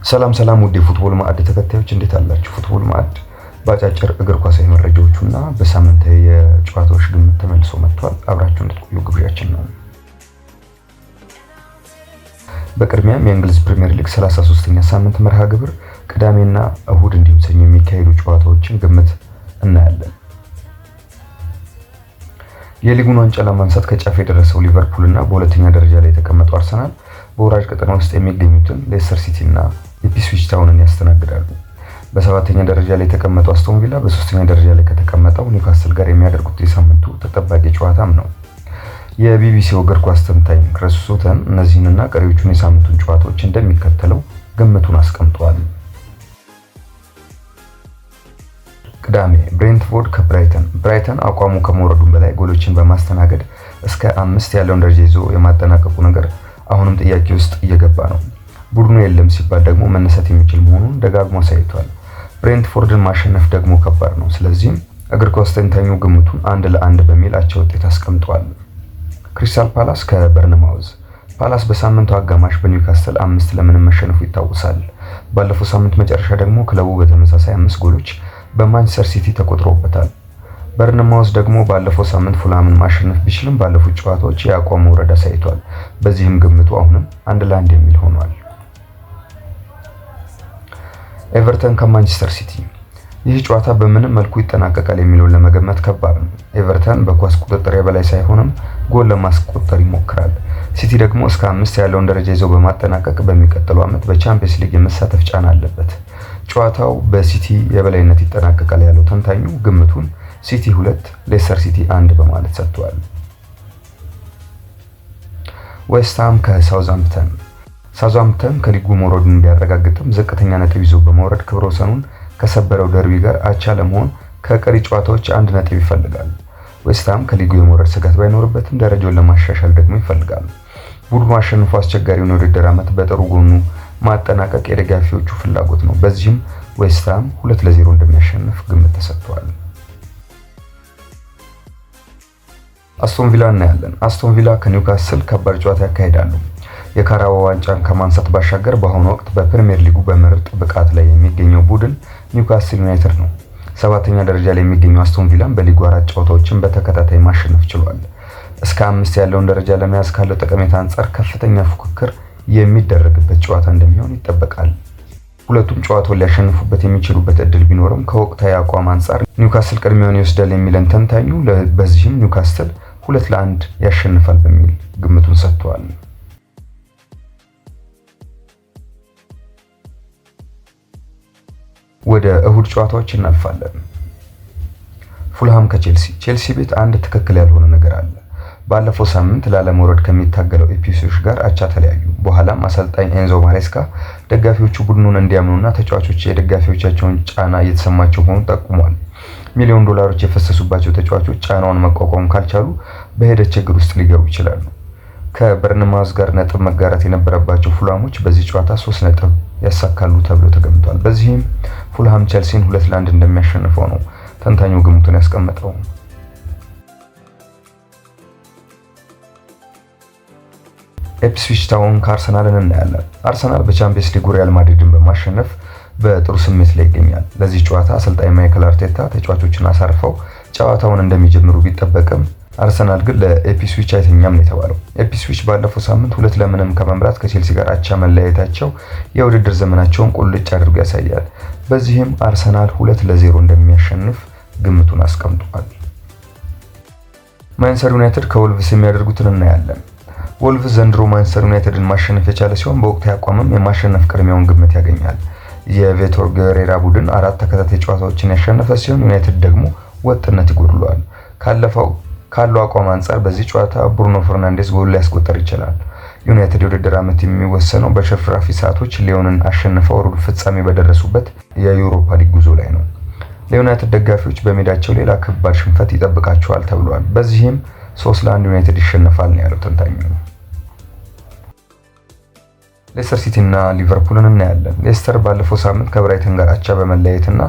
ሰላም ሰላም ውድ የፉትቦል ማዕድ ተከታዮች እንዴት አላችሁ? ፉትቦል ማዕድ በአጫጭር እግር ኳሳዊ መረጃዎቹና በሳምንታዊ የጨዋታዎች ግምት ተመልሶ መጥቷል። አብራችሁ እንድትቆዩ ግብዣችን ነው። በቅድሚያም የእንግሊዝ ፕሪሚየር ሊግ 33ኛ ሳምንት መርሃ ግብር ቅዳሜና እሁድ እንዲሁም ሰኞ የሚካሄዱ ጨዋታዎችን ግምት እናያለን። የሊጉን ዋንጫ ለማንሳት ከጫፍ የደረሰው ሊቨርፑል እና በሁለተኛ ደረጃ ላይ የተቀመጠው አርሰናል በወራጅ ቀጠና ውስጥ የሚገኙትን ሌስተር ሲቲ እና ኢፕስዊች ታውንን ያስተናግዳሉ። በሰባተኛ ደረጃ ላይ የተቀመጠው አስቶን ቪላ በሶስተኛ ደረጃ ላይ ከተቀመጠው ኒውካስል ጋር የሚያደርጉት የሳምንቱ ተጠባቂ ጨዋታም ነው። የቢቢሲው እግር ኳስ ተንታኝ ክሪስ ሱተን እነዚህንና ቀሪዎቹን የሳምንቱን ጨዋታዎች እንደሚከተለው ግምቱን አስቀምጧል። ቅዳሜ ብሬንትፎርድ ብራይተን አቋሙ ከመውረዱም በላይ ጎሎችን በማስተናገድ እስከ 5 ያለውን ደረጃ ይዞ የማጠናቀቁ ነገር አሁንም ጥያቄ ውስጥ እየገባ ነው። ቡድኑ የለም ሲባል ደግሞ መነሳት የሚችል መሆኑን ደጋግሞ አሳይቷል። ብሬንትፎርድን ማሸነፍ ደግሞ ከባድ ነው። ስለዚህም እግር ኳስ ተንታኙ ግምቱን 1-1 በሚል አቻ ውጤት አስቀምጧል። ክሪስታል ፓላስ ከበርንማውዝ ፓላስ በሳምንቱ አጋማሽ በኒውካስል 5-0 መሸነፉ ይታወሳል። ባለፈው ሳምንት መጨረሻ ደግሞ ክለቡ በተመሳሳይ 5 ጎሎች በማንቸስተር ሲቲ ተቆጥሮበታል። በርንማውዝ ደግሞ ባለፈው ሳምንት ፉላምን ማሸነፍ ቢችልም ባለፉት ጨዋታዎች የአቋም መውረድ አሳይቷል። በዚህም ግምቱ አሁንም 1-1 የሚል ሆኗል። ኤቨርተን ከማንቸስተር ሲቲ ይህ ጨዋታ በምንም መልኩ ይጠናቀቃል የሚለውን ለመገመት ከባድ ነው። ኤቨርተን በኳስ ቁጥጥር የበላይ ሳይሆንም ጎል ለማስቆጠር ይሞክራል። ሲቲ ደግሞ እስከ 5 ያለውን ደረጃ ይዘው በማጠናቀቅ በሚቀጥለው ዓመት በቻምፒየንስ ሊግ የመሳተፍ ጫና አለበት። ጨዋታው በሲቲ የበላይነት ይጠናቀቃል ያለው ተንታኙ ግምቱን ሲቲ 2 ሌስተር ሲቲ 1 በማለት ሰጥቷል። ዌስትሃም ከሳውዛምፕተን ከሊጉ መውረዱን ቢያረጋግጥም ዝቅተኛ ነጥብ ይዞ በመውረድ ክብረ ወሰኑን ከሰበረው ደርቢ ጋር አቻ ለመሆን ከቀሪ ጨዋታዎች 1 ነጥብ ይፈልጋል። ዌስትሃም ከሊጉ የመውረድ ስጋት ባይኖርበትም ደረጃውን ለማሻሻል ደግሞ ይፈልጋል። ቡድኑ አሸንፎ አስቸጋሪውን የውድድር ዓመት በጥሩ ጎኑ ማጠናቀቅ የደጋፊዎቹ ፍላጎት ነው። በዚህም ዌስትሃም 2-0 እንደሚያሸንፍ ግምት ተሰጥቷል። አስቶን ቪላ እናያለን። አስቶን ቪላ ከኒውካስል ከባድ ጨዋታ ያካሂዳሉ። የካራባኦ ዋንጫን ከማንሳት ባሻገር በአሁኑ ወቅት በፕሪሚየር ሊጉ በምርጥ ብቃት ላይ የሚገኘው ቡድን ኒውካስል ዩናይትድ ነው። 7ኛ ደረጃ ላይ የሚገኘው አስቶን ቪላም በሊጉ 4 ጨዋታዎችን በተከታታይ ማሸነፍ ችሏል። እስከ 5 ያለውን ደረጃ ለመያዝ ካለው ጠቀሜታ አንጻር ከፍተኛ ፉክክር የሚደረግበት ጨዋታ እንደሚሆን ይጠበቃል። ሁለቱም ጨዋታውን ሊያሸንፉበት የሚችሉበት እድል ቢኖርም ከወቅታዊ አቋም አንጻር ኒውካስል ቅድሚያውን ይወስዳል የሚለን ተንታኙ በዚህም ኒውካስል 2-1 ያሸንፋል በሚል ግምቱን ሰጥቷል። ወደ እሁድ ጨዋታዎች እናልፋለን። ፉልሃም ከቼልሲ ቤት አንድ ትክክል ያልሆነ ነገር አለ። ባለፈው ሳምንት ላለመውረድ ከሚታገለው ኢፕስዊች ጋር አቻ ተለያዩ። በኋላም አሰልጣኝ ኤንዞ ማሬስካ ደጋፊዎቹ ቡድኑን እንዲያምኑና ተጫዋቾች የደጋፊዎቻቸውን ጫና እየተሰማቸው መሆኑን ጠቁሟል። ሚሊዮን ዶላሮች የፈሰሱባቸው ተጫዋቾች ጫናውን መቋቋም ካልቻሉ በሂደት ችግር ውስጥ ሊገቡ ይችላሉ። ከበርንማውዝ ጋር ነጥብ መጋራት የነበረባቸው ፉልሃሞች በዚህ ጨዋታ 3 ነጥብ ያሳካሉ ተብሎ ተገምቷል። በዚህም ፉልሃም ቼልሲን 2-1 እንደሚያሸንፈው ነው ተንታኙ ግምቱን ያስቀመጠው። ኢፕስዊች ታውን ከአርሰናልን እናያለን። አርሰናል በቻምፒየንስ ሊጉ ሪያል ማድሪድን በማሸነፍ በጥሩ ስሜት ላይ ይገኛል። ለዚህ ጨዋታ አሰልጣኝ ማይክል አርቴታ ተጫዋቾችን አሳርፈው ጨዋታውን እንደሚጀምሩ ቢጠበቅም አርሰናል ግን ለኢፕስዊች አይተኛም ነው የተባለው። ኢፕስዊች ባለፈው ሳምንት 2-0 ከመምራት ከቼልሲ ጋር አቻ መለያየታቸው የውድድር ዘመናቸውን ቁልጭ አድርጎ ያሳያል። በዚህም አርሰናል 2-0 እንደሚያሸንፍ ግምቱን አስቀምጧል። ማንቸስተር ዩናይትድ ከወልቭስ የሚያደርጉትን እናያለን። ወልቭስ ዘንድሮ ማንቸስተር ዩናይትድን ማሸነፍ የቻለ ሲሆን በወቅታዊ አቋምም የማሸነፍ ቅድሚያውን ግምት ያገኛል። የቪቶር ጉዌሬራ ቡድን 4 ተከታታይ ጨዋታዎችን ያሸነፈ ሲሆን ዩናይትድ ደግሞ ወጥነት ይጎድለዋል። ካለው አቋም አንጻር በዚህ ጨዋታ ብሩኖ ፈርናንዴዝ ጎል ሊያስቆጥር ይችላል። ዩናይትድ የውድድር ዓመት የሚወሰነው በሽርፍራፊ ሰዓቶች ሊዮንን አሸንፈው ሩብ ፍጻሜ በደረሱበት የዩሮፓ ሊግ ጉዞ ላይ ነው። ለዩናይትድ ደጋፊዎች በሜዳቸው ሌላ ከባድ ሽንፈት ይጠብቃቸዋል ተብሏል። በዚህም 3-1 ዩናይትድ ይሸነፋል ነው ያለው ተንታኙ። ሌስተር ሲቲ እና ሊቨርፑልን እናያለን። ሌስተር ባለፈው ሳምንት ከብራይተን ጋር አቻ በመለያየትና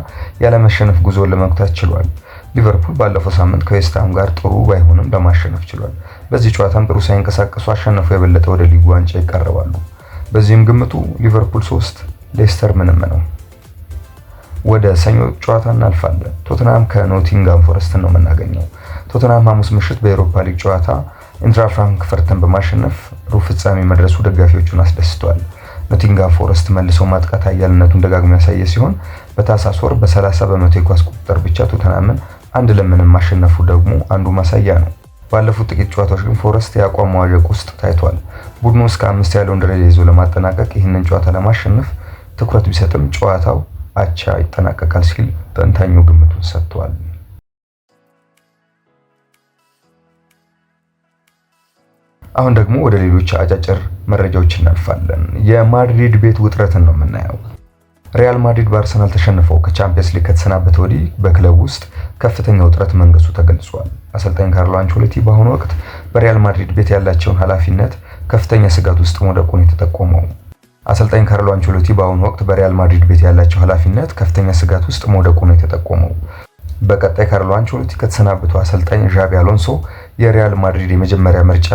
ያለመሸነፍ ጉዞውን ለመግታት ችሏል። ሊቨርፑል ባለፈው ሳምንት ከዌስትሃም ጋር ጥሩ ባይሆንም ለማሸነፍ ችሏል። በዚህ ጨዋታም ጥሩ ሳይንቀሳቀሱ አሸነፉ የበለጠ ወደ ሊጉ ዋንጫ ይቀርባሉ። በዚህም ግምቱ ሊቨርፑል 3 ሌስተር ምንም ነው። ወደ ሰኞ ጨዋታ እናልፋለን። ቶተንሃም ከኖቲንጋም ፎረስት ነው የምናገኘው። ቶተንሃም ሐሙስ ምሽት በኤሮፓ ሊግ ጨዋታ ኢንትራ ፍራንክፈርትን በማሸነፍ ሩብ ፍጻሜ መድረሱ ደጋፊዎቹን አስደስቷል። ኖቲንጋም ፎረስት መልሶ ማጥቃት ኃያልነቱን ደጋግሞ ያሳየ ሲሆን በታህሳስ ወር በ30 በመቶ የኳስ ቁጥጥር ብቻ ቶተንሃምን 1-0 ማሸነፉ ደግሞ አንዱ ማሳያ ነው። ባለፉት ጥቂት ጨዋታዎች ግን ፎረስት የአቋም መዋዠቅ ውስጥ ታይቷል። ቡድኑ እስከ 5 ያለውን ደረጃ ይዞ ለማጠናቀቅ ይህንን ጨዋታ ለማሸነፍ ትኩረት ቢሰጥም ጨዋታው አቻ ይጠናቀቃል ሲል ተንታኙ ግምቱን ሰጥቷል። አሁን ደግሞ ወደ ሌሎች አጫጭር መረጃዎች እናልፋለን። የማድሪድ ቤት ውጥረትን ነው የምናየው። ሪያል ማድሪድ በአርሰናል ተሸንፈው ከቻምፒየንስ ሊግ ከተሰናበተ ወዲህ በክለቡ ውስጥ ከፍተኛ ውጥረት መንገሱ ተገልጿል። አሰልጣኝ ካርሎ አንቸሎቲ በአሁኑ ወቅት በሪያል ማድሪድ ቤት ያላቸውን ኃላፊነት ከፍተኛ ስጋት ውስጥ መውደቁን የተጠቆመው አሰልጣኝ ካርሎ አንቸሎቲ በአሁኑ ወቅት በሪያል ማድሪድ ቤት ያላቸው ኃላፊነት ከፍተኛ ስጋት ውስጥ መውደቁን የተጠቆመው በቀጣይ ካርሎ አንቸሎቲ ከተሰናበቱ አሰልጣኝ ዣቢ አሎንሶ የሪያል ማድሪድ የመጀመሪያ ምርጫ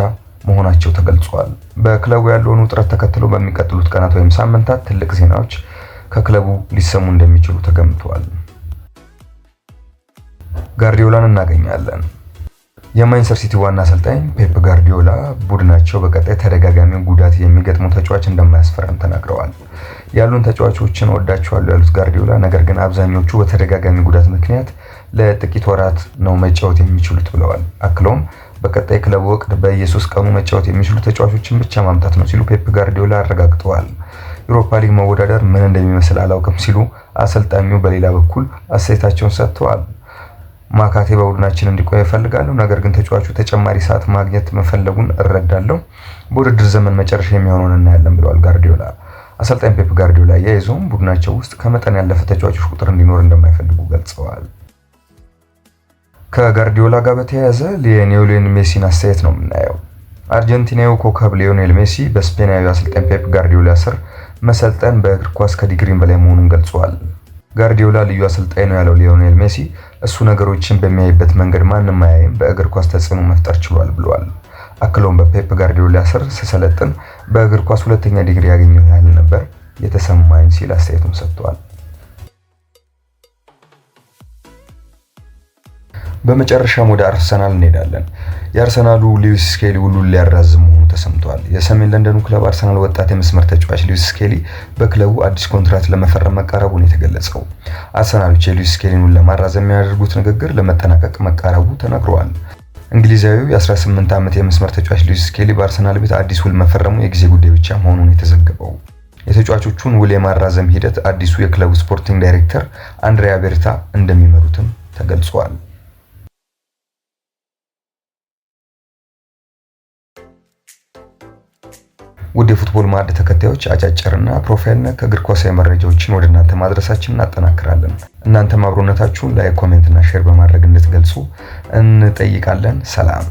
መሆናቸው ተገልጿል። በክለቡ ያለውን ውጥረት ተከትሎ በሚቀጥሉት ቀናት ወይም ሳምንታት ትልቅ ዜናዎች ከክለቡ ሊሰሙ እንደሚችሉ ተገምቷል። ጋርዲዮላን እናገኛለን። የማንቸስተር ሲቲ ዋና አሰልጣኝ ፔፕ ጋርዲዮላ ቡድናቸው በቀጣይ ተደጋጋሚ ጉዳት የሚገጥሙ ተጫዋች እንደማያስፈርም ተናግረዋል። ያሉን ተጫዋቾችን ወዳቸዋለሁ ያሉት ጋርዲዮላ ነገር ግን አብዛኞቹ በተደጋጋሚ ጉዳት ምክንያት ለጥቂት ወራት ነው መጫወት የሚችሉት ብለዋል። አክለውም በቀጣይ ክለቡ ወቅት በየሶስት ቀኑ መጫወት የሚችሉ ተጫዋቾችን ብቻ ማምጣት ነው ሲሉ ፔፕ ጋርዲዮላ አረጋግጠዋል። ዩሮፓ ሊግ መወዳደር ምን እንደሚመስል አላውቅም ሲሉ አሰልጣኙ በሌላ በኩል አስተያየታቸውን ሰጥተዋል። ማካቴ በቡድናችን እንዲቆይ እፈልጋለሁ፣ ነገር ግን ተጫዋቹ ተጨማሪ ሰዓት ማግኘት መፈለጉን እረዳለሁ። በውድድር ዘመን መጨረሻ የሚሆነውን እናያለን ብለዋል ጋርዲዮላ። አሰልጣኝ ፔፕ ጋርዲዮላ ያይዘውም ቡድናቸው ውስጥ ከመጠን ያለፈ ተጫዋቾች ቁጥር እንዲኖር እንደማይፈልጉ ገልጸዋል። ከጋርዲዮላ ጋር በተያያዘ ሊዮኔል ሜሲን አስተያየት ነው የምናየው። አርጀንቲናዊው ኮከብ ሊዮኔል ሜሲ በስፔናዊ አሰልጣኝ ፔፕ ጋርዲዮላ ስር መሰልጠን በእግር ኳስ ከዲግሪም በላይ መሆኑን ገልጿል። ጋርዲዮላ ልዩ አሰልጣኝ ነው ያለው ሊዮኔል ሜሲ እሱ ነገሮችን በሚያይበት መንገድ ማንም አያይም፣ በእግር ኳስ ተጽዕኖ መፍጠር ችሏል ብሏል። አክሎም በፔፕ ጋርዲዮላ ስር ስሰለጥን በእግር ኳስ ሁለተኛ ዲግሪ ያገኘው ያህል ነበር የተሰማኝ ሲል አስተያየቱን ሰጥቷል። በመጨረሻም ወደ አርሰናል እንሄዳለን። የአርሰናሉ ሉዊስ ስኬሊ ውሉን ሊያራዝም መሆኑ ተሰምቷል። የሰሜን ለንደኑ ክለብ አርሰናል ወጣት የመስመር ተጫዋች ሉዊስ ስኬሊ በክለቡ አዲስ ኮንትራት ለመፈረም መቃረቡን የተገለጸው አርሰናሎች የሉዊስ ስኬሊን ውል ለማራዘም የሚያደርጉት ንግግር ለመጠናቀቅ መቃረቡ ተነግሯል። እንግሊዛዊው የ18 ዓመት የመስመር ተጫዋች ሉዊስ ስኬሊ በአርሰናል ቤት አዲስ ውል መፈረሙ የጊዜ ጉዳይ ብቻ መሆኑን የተዘገበው የተጫዋቾቹን ውል የማራዘም ሂደት አዲሱ የክለቡ ስፖርቲንግ ዳይሬክተር አንድሪያ ቤርታ እንደሚመሩትም ተገልጿል። ውድ የፉትቦል ማዕድ ተከታዮች አጫጭርና ፕሮፋይል ነክ እግር ኳሳዊ መረጃዎችን ወደ እናንተ ማድረሳችንን እናጠናክራለን። እናንተም አብሮነታችሁን ላይክ፣ ኮሜንት እና ሼር በማድረግ እንድትገልጹ እንጠይቃለን። ሰላም።